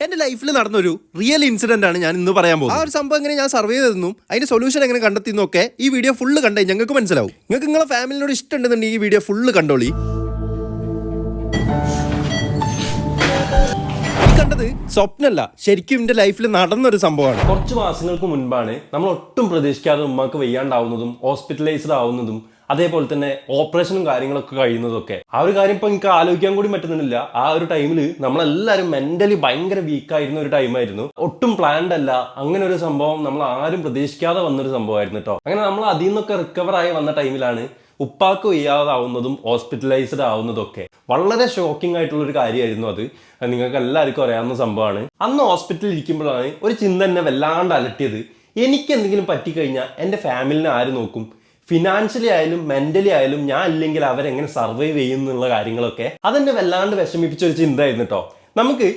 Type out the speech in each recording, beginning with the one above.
എന്റെ ലൈഫിൽ നടന്നൊരു റിയൽ ഇൻസിഡന്റ് ആണ് ഞാൻ ഇന്ന് പറയാൻ പോകുന്നത്. ആ ഒരു സംഭവം എങ്ങനെ ഞാൻ സർവേ ചെയ്തെന്നും അതിന്റെ സൊല്യൂഷൻ എങ്ങനെ കണ്ടെത്തിയെന്നൊക്കെ ഈ വീഡിയോ ഫുള്ള് കണ്ടേ ഞങ്ങൾക്ക് മനസ്സിലാവും. നിങ്ങൾക്ക് നിങ്ങളെ ഫാമിലിനോട് ഇഷ്ടമുണ്ടെന്നുണ്ടെങ്കിൽ ഈ വീഡിയോ ഫുള്ള് കണ്ടോളി. കണ്ടത് സ്വപ്നല്ല, ശരിക്കും എന്റെ ലൈഫിൽ നടന്നൊരു സംഭവമാണ്. കുറച്ച് മാസങ്ങൾക്ക് മുൻപാണ് നമ്മൾ ഒട്ടും പ്രതീക്ഷിക്കാതെ ഉമ്മക്ക് വയ്യാണ്ടാവുന്നതും ഹോസ്പിറ്റലൈസ്ഡ് ആവുന്നതും അതേപോലെ തന്നെ ഓപ്പറേഷനും കാര്യങ്ങളൊക്കെ കഴിയുന്നതൊക്കെ. ആ ഒരു കാര്യം ഇപ്പൊ എനിക്ക് ആലോചിക്കാൻ കൂടി പറ്റുന്നില്ല. ആ ഒരു ടൈമിൽ നമ്മളെല്ലാവരും മെന്റലി ഭയങ്കര വീക്കായിരുന്ന ഒരു ടൈമായിരുന്നു. ഒട്ടും പ്ലാൻഡ് അല്ല, അങ്ങനെ ഒരു സംഭവം നമ്മൾ ആരും പ്രതീക്ഷിക്കാതെ വന്നൊരു സംഭവമായിരുന്നു കേട്ടോ. അങ്ങനെ നമ്മൾ അതിൽ നിന്നൊക്കെ റിക്കവർ ആയി വന്ന ടൈമിലാണ് ഉപ്പാക്ക് വയ്യാതാവുന്നതും ഹോസ്പിറ്റലൈസ്ഡ് ആവുന്നതൊക്കെ. വളരെ ഷോക്കിംഗ് ആയിട്ടുള്ള ഒരു കാര്യമായിരുന്നു അത്. നിങ്ങൾക്ക് എല്ലാവർക്കും അറിയാവുന്ന സംഭവമാണ്. അന്ന് ഹോസ്പിറ്റലിൽ ഇരിക്കുമ്പോഴാണ് ഒരു ചിന്ത എന്നെ വല്ലാണ്ട് അലട്ടിയത്. എനിക്ക് എന്തെങ്കിലും പറ്റിക്കഴിഞ്ഞാൽ എൻ്റെ ഫാമിലിനെ ആര് നോക്കും? ഫിനാൻഷ്യലി ആയാലും മെന്റലി ആയാലും ഞാൻ ഇല്ലെങ്കിൽ അവരെങ്ങനെ സർവൈവ് ചെയ്യുന്നുള്ള കാര്യങ്ങളൊക്കെ അതെന്നെ വല്ലാണ്ട് വിഷമിപ്പിച്ച ഒരു ചിന്തയായിരുന്നു കേട്ടോ. നമുക്ക്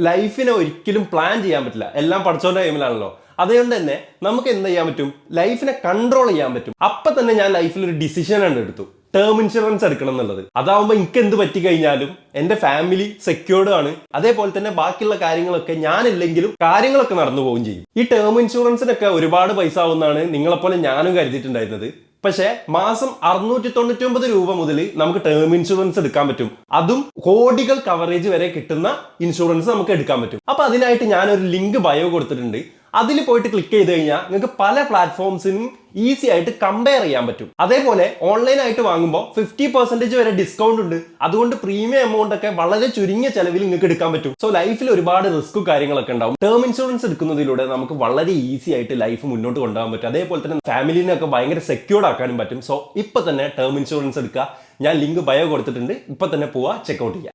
ലൈഫിനെ ഒരിക്കലും പ്ലാൻ ചെയ്യാൻ പറ്റില്ല, എല്ലാം പഠിച്ചോന്റെ ടൈമിലാണല്ലോ. അതുകൊണ്ട് തന്നെ നമുക്ക് എന്ത് ചെയ്യാൻ പറ്റും? ലൈഫിനെ കൺട്രോൾ ചെയ്യാൻ പറ്റും. അപ്പൊ തന്നെ ഞാൻ ലൈഫിൽ ഒരു ഡിസിഷൻ ആണ് എടുത്തു, ടേം ഇൻഷുറൻസ് എടുക്കണം എന്നുള്ളത്. അതാവുമ്പോൾ എനിക്ക് എന്ത് പറ്റി കഴിഞ്ഞാലും എന്റെ ഫാമിലി സെക്യൂർഡ് ആണ്. അതേപോലെ തന്നെ ബാക്കിയുള്ള കാര്യങ്ങളൊക്കെ ഞാനില്ലെങ്കിലും കാര്യങ്ങളൊക്കെ നടന്നു പോവുകയും ചെയ്യും. ഈ ടേം ഇൻഷുറൻസിനൊക്കെ ഒരുപാട് പൈസ ആവുന്നതാണ് നിങ്ങളെപ്പോലെ ഞാനും കരുതിയിട്ടുണ്ടായിരുന്നത്. പക്ഷെ മാസം 699 രൂപ മുതൽ നമുക്ക് ടേം ഇൻഷുറൻസ് എടുക്കാൻ പറ്റും. അതും കോടികൾ കവറേജ് വരെ കിട്ടുന്ന ഇൻഷുറൻസ് നമുക്ക് എടുക്കാൻ പറ്റും. അപ്പൊ അതിനായിട്ട് ഞാനൊരു ലിങ്ക് ബയോ കൊടുത്തിട്ടുണ്ട്. അതിൽ പോയിട്ട് ക്ലിക്ക് ചെയ്ത് കഴിഞ്ഞാൽ നിങ്ങൾക്ക് പല പ്ലാറ്റ്ഫോംസിനും ഈസി ആയിട്ട് കമ്പയർ ചെയ്യാൻ പറ്റും. അതേപോലെ ഓൺലൈനായിട്ട് വാങ്ങുമ്പോൾ 50% വരെ ഡിസ്കൗണ്ട് ഉണ്ട്. അതുകൊണ്ട് പ്രീമിയം എമൗണ്ട് ഒക്കെ വളരെ ചുരുങ്ങിയ ചെലവിൽ നിങ്ങൾക്ക് എടുക്കാൻ പറ്റും. സോ ലൈഫിൽ ഒരുപാട് റിസ്ക് കാര്യങ്ങളൊക്കെ ഉണ്ടാവും. ടേം ഇൻഷുറൻസ് എടുക്കുന്നതിലൂടെ നമുക്ക് വളരെ ഈസി ആയിട്ട് ലൈഫ് മുന്നോട്ട് കൊണ്ടുപോകാൻ പറ്റും. അതേപോലെ തന്നെ ഫാമിലിനെ ഒക്കെ ഭയങ്കര സെക്യൂർഡ് ആക്കാനും പറ്റും. സോ ഇപ്പൊ തന്നെ ടേം ഇൻഷുറൻസ് എടുക്കുക. ഞാൻ ലിങ്ക് ബയോ കൊടുത്തിട്ടുണ്ട്. ഇപ്പൊ തന്നെ പോവാ ചെക്കൗട്ട് ചെയ്യാം.